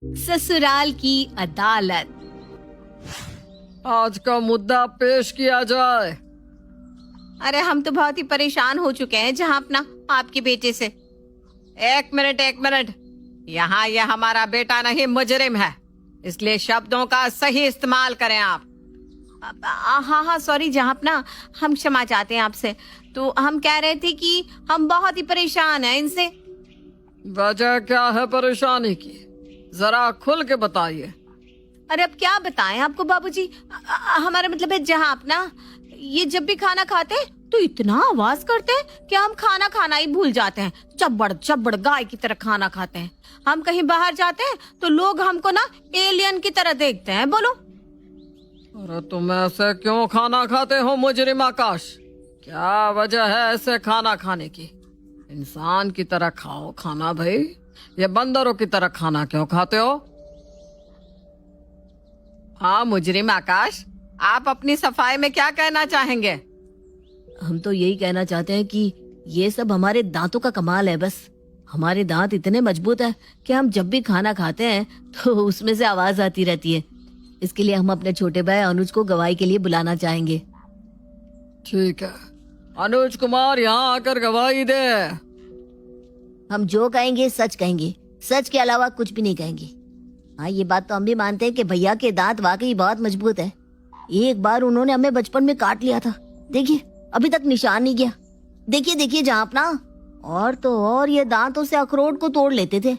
ससुराल की अदालत। आज का मुद्दा पेश किया जाए। अरे हम तो बहुत ही परेशान हो चुके हैं जहां अपना आपके बेटे से। एक मिनट, यहाँ यह हमारा बेटा नहीं मुजरिम है, इसलिए शब्दों का सही इस्तेमाल करें आप। हाँ सॉरी जहां अपना, हम क्षमा चाहते हैं आपसे। तो हम कह रहे थे कि हम बहुत ही परेशान हैं इनसे। वजह क्या है परेशानी की, जरा खुल के बताइए। अरे अब क्या बताएं आपको बाबूजी। हमारा मतलब है जहां अपना, ये जब भी खाना खाते हैं तो इतना आवाज करते हैं कि हम खाना खाना ही भूल जाते हैं। चब्बड़ चब्बड़ गाय की तरह खाना खाते हैं। हम कहीं बाहर जाते हैं तो लोग हमको ना एलियन की तरह देखते हैं। बोलो। अरे तुम ऐसे क्यों खाना खाते हो मुजरिम आकाश? क्या वजह है ऐसे खाना खाने की? इंसान की तरह खाओ खाना भाई, ये बंदरों की तरह खाना क्यों खाते हो? हाँ मुजरिम आकाश, आप अपनी सफाई में क्या कहना चाहेंगे? हम तो यही कहना चाहते हैं कि ये सब हमारे दांतों का कमाल है। बस हमारे दांत इतने मजबूत है कि हम जब भी खाना खाते हैं तो उसमें से आवाज आती रहती है। इसके लिए हम अपने छोटे भाई अनुज को गवाही के लिए बुलाना चाहेंगे। ठीक है, अनुज कुमार यहाँ आकर गवाही दे। हम जो कहेंगे सच कहेंगे, सच के अलावा कुछ भी नहीं कहेंगे। हाँ ये बात तो हम भी मानते हैं कि भैया के दांत वाकई बहुत मजबूत है। एक बार उन्होंने हमें बचपन में काट लिया था, देखिए अभी तक निशान नहीं गया। देखिए जहाँ अपना, और तो और ये दांतों से अखरोट को तोड़ लेते थे।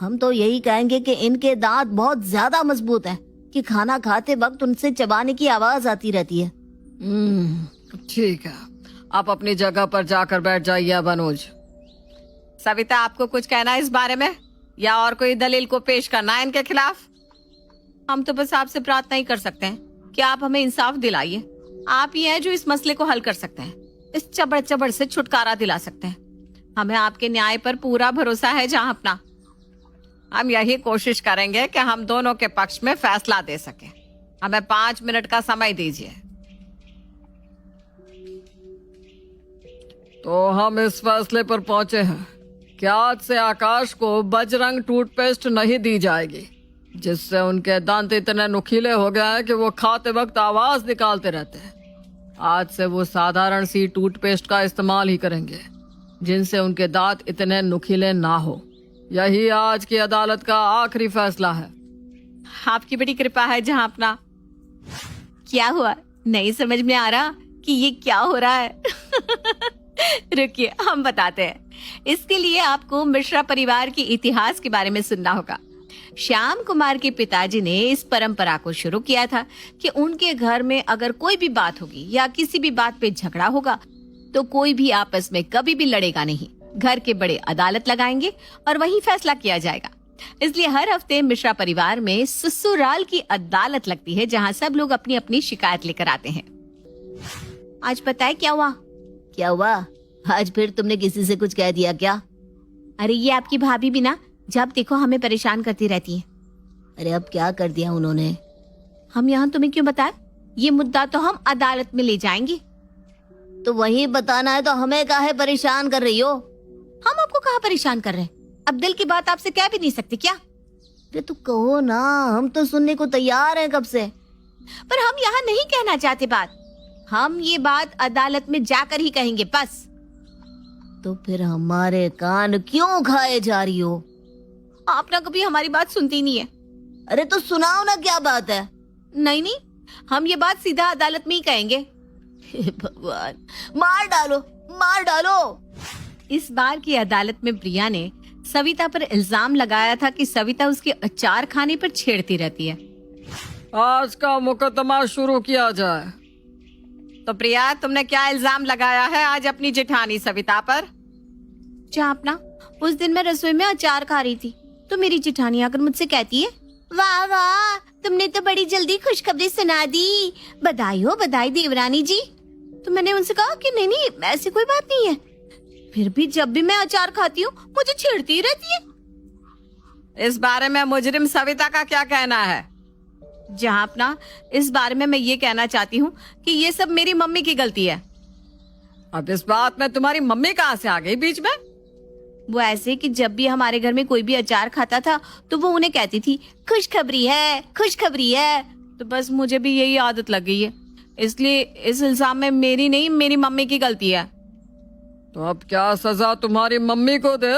हम तो यही कहेंगे कि इनके दांत बहुत ज्यादा मजबूत हैं कि खाना खाते वक्त उनसे चबाने की आवाज आती रहती है। ठीक है, आप अपनी जगह पर जाकर बैठ जाइए। अब अनुज, सविता आपको कुछ कहना है इस बारे में, या और कोई दलील को पेश करना है इनके खिलाफ? हम तो बस आपसे प्रार्थना ही कर सकते हैं कि आप हमें इंसाफ दिलाइए। आप ही हैं जो इस मसले को हल कर सकते हैं, इस चबड़ से छुटकारा दिला सकते हैं। हमें आपके न्याय पर पूरा भरोसा है जहां अपना। हम यही कोशिश करेंगे कि हम दोनों के पक्ष में फैसला दे सकें। हमें 5 मिनट का समय दीजिए। तो हम इस फैसले पर पहुंचे हैं कि आज से आकाश को बजरंग टूथपेस्ट नहीं दी जाएगी, जिससे उनके दांत इतने नुकीले हो गए हैं कि वो खाते वक्त आवाज निकालते रहते हैं। आज से वो साधारण सी टूथपेस्ट का इस्तेमाल ही करेंगे, जिनसे उनके दांत इतने नुकीले ना हो। यही आज की अदालत का आखिरी फैसला है। आपकी बड़ी कृपा है जहां अपना। क्या हुआ, नहीं समझ में आ रहा कि ये क्या हो रहा है? रुकिए हम बताते हैं। इसके लिए आपको मिश्रा परिवार के इतिहास के बारे में सुनना होगा। श्याम कुमार के पिताजी ने इस परंपरा को शुरू किया था कि उनके घर में अगर कोई भी बात होगी या किसी भी बात पे झगड़ा होगा तो कोई भी आपस में कभी भी लड़ेगा नहीं। घर के बड़े अदालत लगाएंगे और वहीं फैसला किया जाएगा। इसलिए हर हफ्ते मिश्रा परिवार में ससुराल की अदालत लगती है, जहां सब लोग अपनी अपनी शिकायत लेकर आते हैं। आज पता है क्या हुआ? क्या हुआ? आज फिर तुमने किसी से कुछ कह दिया क्या? अरे ये आपकी भाभी भी ना जब देखो हमें परेशान करती रहती है। अरे अब क्या कर दिया उन्होंने? हम यहाँ तुम्हें क्यों बताएं? ये मुद्दा तो हम अदालत में ले जाएंगे। तो वही बताना है तो हमें काहे परेशान कर रही हो? हम आपको कहाँ परेशान कर रहे हैं? अब दिल की बात आपसे कह भी नहीं सकते क्या? अरे तो कहो ना, हम तो सुनने को तैयार हैं कब से। पर हम यहाँ नहीं कहना चाहते बात। हम ये बात अदालत में जाकर ही कहेंगे बस। तो फिर हमारे कान क्यों खाए जा रही हो? आप ना कभी हमारी बात सुनती नहीं है। अरे तो सुनाओ ना, क्या बात है? नहीं, हम ये बात सीधा अदालत में ही कहेंगे। हे भगवान, मार डालो, मार डालो। इस बार की अदालत में प्रिया ने सविता पर इल्जाम लगाया था कि सविता उसके अचार खाने पर छेड़ती रहती है। आज का मुकदमा शुरू किया जाए। तो प्रिया, तुमने क्या इल्जाम लगाया है आज अपनी जेठानी सविता पर? जहाँ अपना, उस दिन मैं रसोई में अचार खा रही थी तो मेरी जेठानी आकर मुझसे कहती है, वाह वाह, तुमने तो बड़ी जल्दी खुशखबरी सुना दी। बधाई हो, बधाई देवरानी जी। तो मैंने उनसे कहा कि नहीं, ऐसी कोई बात नहीं है। फिर भी जब भी मैं अचार खाती हूँ मुझे छेड़ती ही रहती है। इस बारे में मुजरिम सविता का क्या कहना है? जहाँ अपना, इस बारे में मैं ये कहना चाहती हूँ कि ये सब मेरी मम्मी की गलती है। अब इस बात में तुम्हारी मम्मी कहाँ से आ गई बीच में? वो ऐसे कि जब भी हमारे घर में कोई भी अचार खाता था तो वो उन्हें कहती थी खुशखबरी है, खुशखबरी है। तो बस मुझे भी यही आदत लग गई है, इसलिए इस इल्जाम में मेरी नहीं, मेरी मम्मी की गलती है। तो अब क्या सजा तुम्हारी मम्मी को दे?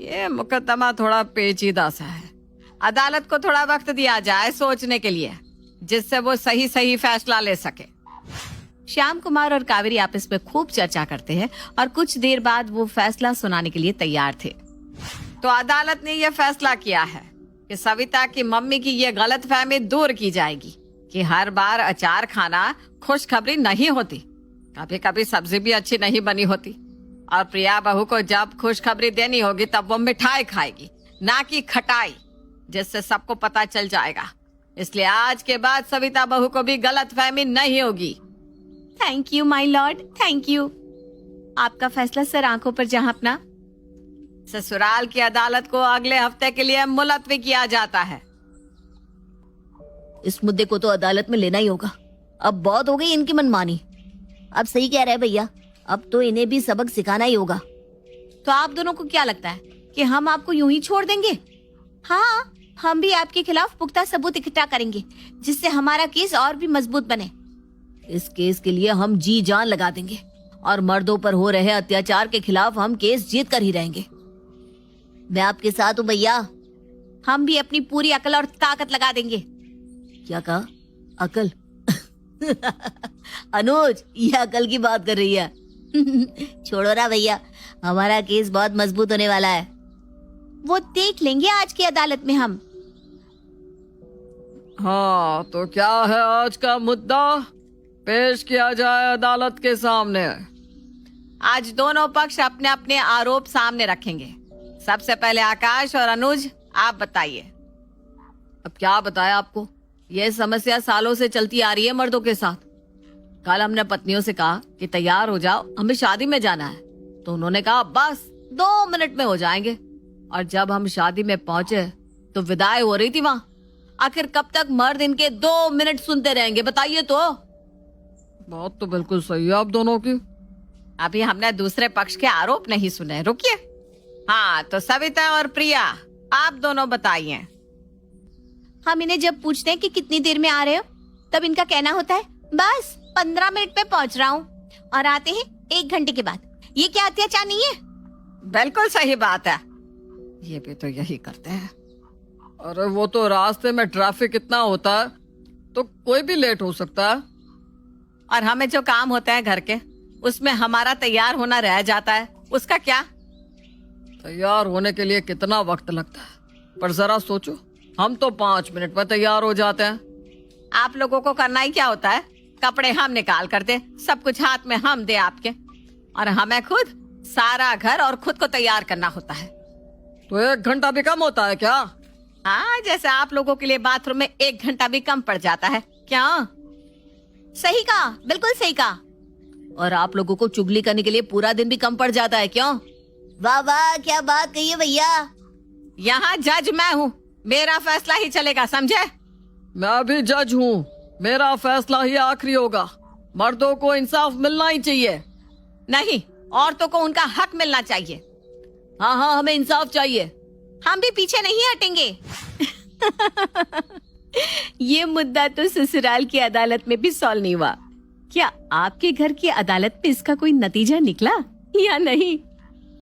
ये मुकदमा थोड़ा पेचीदा सा है। अदालत को थोड़ा वक्त दिया जाए सोचने के लिए, जिससे वो सही सही फैसला ले सके। श्याम कुमार और कावेरी आपस में खूब चर्चा करते हैं और कुछ देर बाद वो फैसला सुनाने के लिए तैयार थे। तो अदालत ने यह फैसला किया है कि सविता की मम्मी की यह गलतफहमी दूर की जाएगी कि हर बार अचार खाना खुशखबरी नहीं होती। कभी कभी सब्जी भी अच्छी नहीं बनी होती, और प्रिया बहू को जब खुशखबरी देनी होगी तब वो मिठाई खाएगी, ना कि खटाई, जिससे सबको पता चल जाएगा। इसलिए आज के बाद सविता बहू को भी गलतफहमी नहीं होगी। Thank you my Lord, thank you. आपका फैसला सर आंखों पर जहां अपना। ससुराल की अदालत को अगले हफ्ते के लिए मुलतवी किया जाता है। इस मुद्दे को तो अदालत में लेना ही होगा। अब बहुत हो गई इनकी मनमानी। अब सही कह रहे भैया, अब तो इन्हें भी सबक सिखाना ही होगा। तो आप दोनों को क्या लगता है कि हम आपको यूं ही छोड़ देंगे? हाँ, हम भी आपके खिलाफ पुख्ता सबूत इकट्ठा करेंगे, जिससे हमारा केस और भी मजबूत बने। इस केस के लिए हम जी जान लगा देंगे और मर्दों पर हो रहे अत्याचार के खिलाफ हम केस जीत कर ही रहेंगे। मैं आपके साथ हूँ भैया। हम भी अपनी पूरी अकल और ताकत लगा देंगे। क्या कहा? अकल? अनुज, ये अकल की बात कर रही है। छोड़ो ना भैया, हमारा केस बहुत मजबूत होने वाला है। वो देख लेंगे आज की अदालत में हम। हाँ, तो क्या है आज का मुद्दा? पेश किया जाए अदालत के सामने। आज दोनों पक्ष अपने अपने आरोप सामने रखेंगे। सबसे पहले आकाश और अनुज, आप बताइए। अब क्या बताया आपको? यह समस्या सालों से चलती आ रही है मर्दों के साथ। कल हमने पत्नियों से कहा कि तैयार हो जाओ, हमें शादी में जाना है, तो उन्होंने कहा बस 2 मिनट में हो जाएंगे। और जब हम शादी में पहुंचे तो विदाई हो रही थी वहां। आखिर कब तक मर्द इनके 2 मिनट सुनते रहेंगे, बताइए तो। बात तो बिल्कुल सही है आप दोनों की। अभी हमने दूसरे पक्ष के आरोप नहीं सुने, रुकिए। हाँ, तो सविता और प्रिया, आप दोनों बताइए। हम इन्हें जब पूछते हैं कि कितनी देर में आ रहे हो, तब इनका कहना होता है बस 15 मिनट में पहुंच रहा हूँ, और आते हैं 1 घंटे के बाद। ये क्या अत्याचार नहीं है? बिल्कुल सही बात है, ये भी तो यही करते हैं। अरे वो तो रास्ते में ट्रैफिक इतना होता है तो कोई भी लेट हो सकता है। और हमें जो काम होता है घर के, उसमें हमारा तैयार होना रह जाता है, उसका क्या? तैयार होने के लिए कितना वक्त लगता है, पर जरा सोचो, हम तो 5 मिनट में तैयार हो जाते हैं। आप लोगों को करना ही क्या होता है? कपड़े हम निकाल कर दे, सब कुछ हाथ में हम दे आपके, और हमें खुद सारा घर और खुद को तैयार करना होता है। तो 1 घंटा भी कम होता है क्या? हाँ, जैसे आप लोगों के लिए बाथरूम में 1 घंटा भी कम पड़ जाता है क्या? सही कहा, बिल्कुल सही कहा। और आप लोगों को चुगली करने के लिए पूरा दिन भी कम पड़ जाता है क्यों? वाह वाह, क्या बात कही है भैया। यहाँ जज मैं हूँ, मेरा फैसला ही चलेगा, समझे? मैं भी जज हूँ, मेरा फैसला ही आखिरी होगा। मर्दों को इंसाफ मिलना ही चाहिए। नहीं, औरतों को उनका हक मिलना चाहिए। हाँ हाँ, हमें इंसाफ चाहिए। हम भी पीछे नहीं हटेंगे। ये मुद्दा तो ससुराल की अदालत में भी सॉल्व नहीं हुआ। क्या आपके घर की अदालत में इसका कोई नतीजा निकला या नहीं?